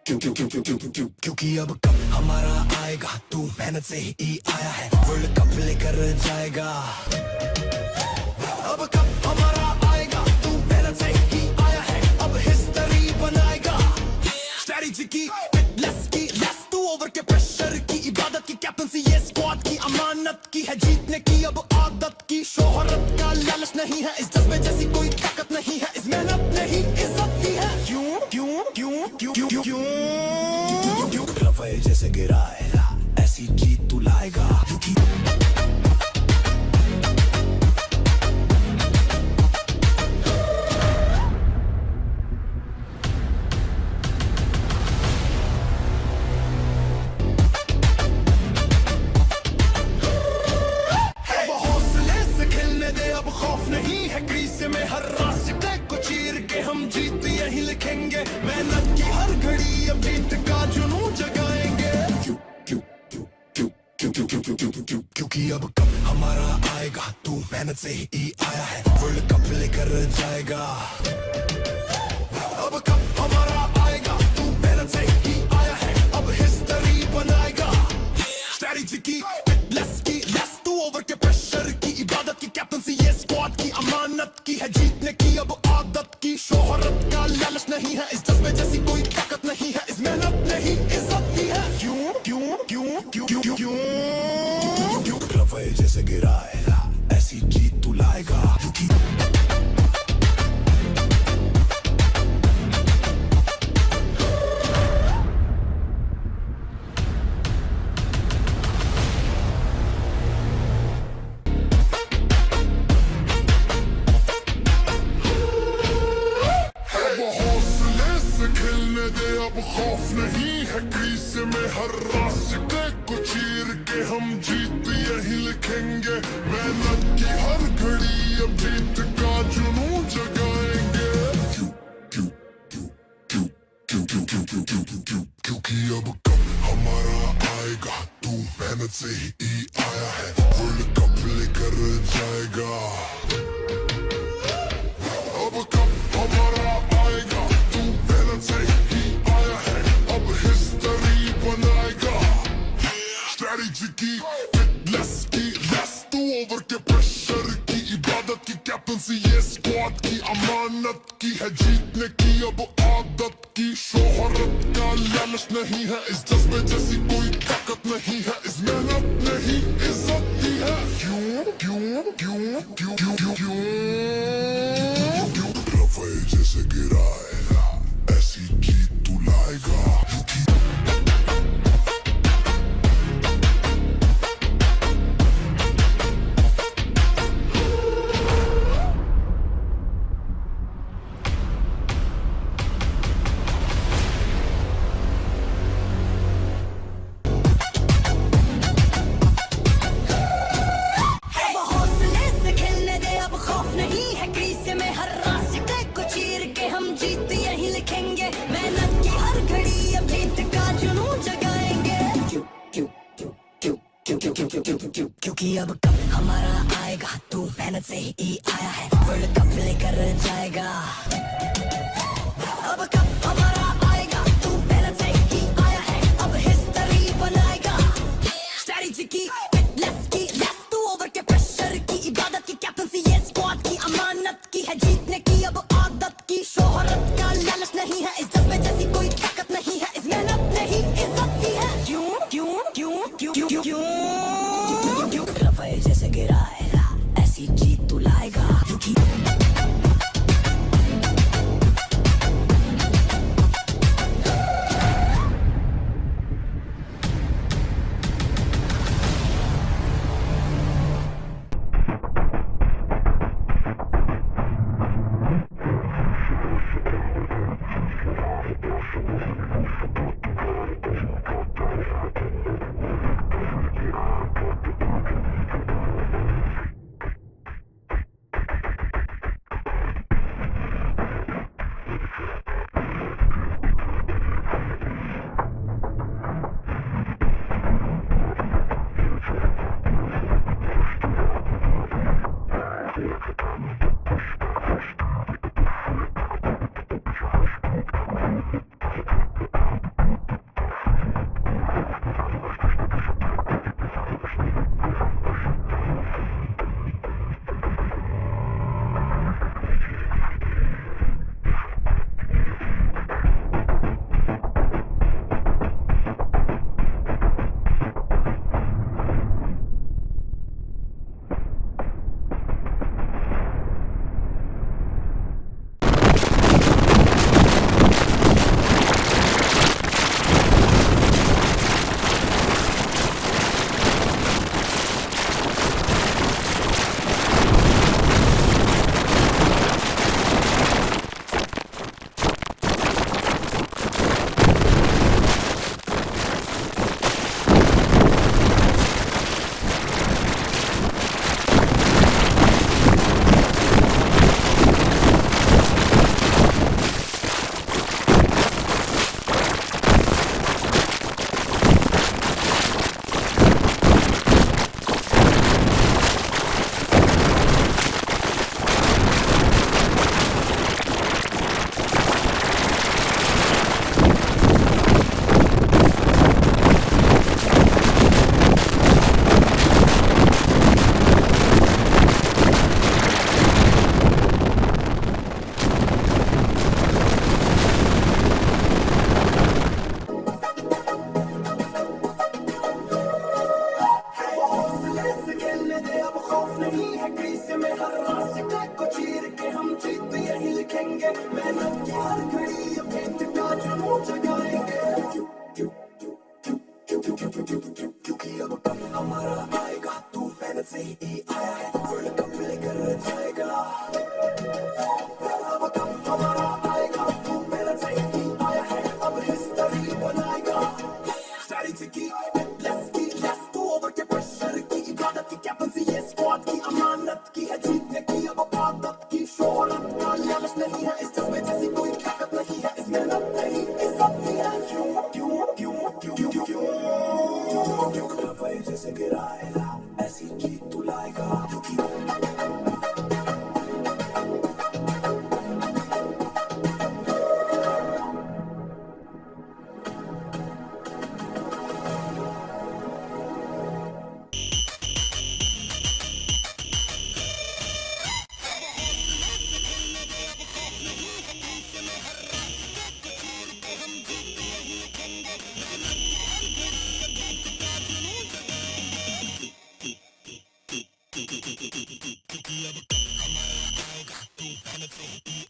क्योंकि अब कब हमारा आएगा, तू मेहनत से ही आया है, वर्ल्ड कप लेकर जाएगा। अब कब हमारा आएगा, तू मेहनत से ही आया है, अब हिस्ट्री बनाएगा। स्ट्रैटेजी की, फिटनेस की, लेस टू ओवर के प्रेशर की, इबादत की, कैप्टनसी ये स्क्वाड की, अमानत की है जीतने की अब आदत की, शोहरत का लालच नहीं है, इस जज्बे जैसी कोई ताकत नहीं है, इस मेहनत ने ही इज्जत दी है। क्यों क्यों क्यों क्यों क्यों क्यों रफे जैसे गिराएगा, ऐसी जीत तू लाएगा। अब खौफ नहीं है क्रीज में, हर रास्ते को चीर के हम जीत यही लिखेंगे, मेहनत की हर घड़ी अब जीत का जुनून जगाएंगे। क्यों क्यों क्यों क्यों क्यों क्यों क्यों क्यों क्यों क्यों क्योंकि अब कब हमारा आएगा, तू मेहनत से ही आया है, वर्ल्ड कप लेकर जाएगा। अब कब हमारा आएगा, तू मेहनत से ही आया है, अब हिस्ट्री बनाएगा। स्ट्रैटेजी की, फिटनेस की, लेस टू ओवर के प्रेशर की, इबादत की, कैप्टनसी ये स्क्वाड की, अमानत की है जीतने की अब आदत की, शोहरत का लालच नहीं है, इस जज्बे जैसी कोई ताकत नहीं है, इस मेहनत ने ही इज्जत दी है। क्यों क्यों क्यों क्यों क्यों क्यों क्यों रफे जैसे गिराएगा, ऐसी जीत तू लाएगा। अब खौफ नहीं है क्रीज में, हर रास्ते को चीर के हम जीत यही लिखेंगे, मेहनत की हर घड़ी अब जीत का जुनून जगाएंगे। क्यों क्यों क्यों क्यों क्यों क्यों क्यों क्यों क्यों क्यों क्यों क्योंकि अब कब हमारा आएगा, तू मेहनत से ही आया है, वर्ल्ड कप लेकर जाएगा। अब कब हमारा आएगा, तू मेहनत से स्ट्रैटेजी की, फिटनेस की, लेस टू ओवर के प्रेशर की, इबादत की, कैप्टनसी ये स्क्वाड की, अमानत की है जीतने की अब आदत की, शोहरत का लालच नहीं है, इस जज्बे जैसी कोई ताकत नहीं है, इस मेहनत ने ही इज्जत दी है। क्यों क्यों क्यों क्यों क्यों क्यों क्यों रफे जैसे गिराएगा, ऐसी जीत तू लाएगा। क्योंकि अब कब हमारा आएगा, तू मेहनत से ही आया है, वर्ल्ड कप लेकर जाएगा। अब कब हमारा आएगा, तू मेहनत से ही आया है, अब हिस्ट्री बनाएगा। स्ट्रैटेजी की, फिटनेस की, लेस टू ओवर के प्रेशर की, इबादत की, कैप्टनसी ये स्क्वाड की, अमानत की है जीतने की अब आदत की, शोहरत का लालच नहीं है, इस जज्बे जैसी कोई ताकत नहीं है, इस मेहनत ने ही इज्जत दी है। क्यों क्यों क्यों क्यों क्यों क्यों रफे जैसे गिराएगा, ऐसी जीत तू लाएगा। क्योंकि अब हमारा आएगा तू पहले से ही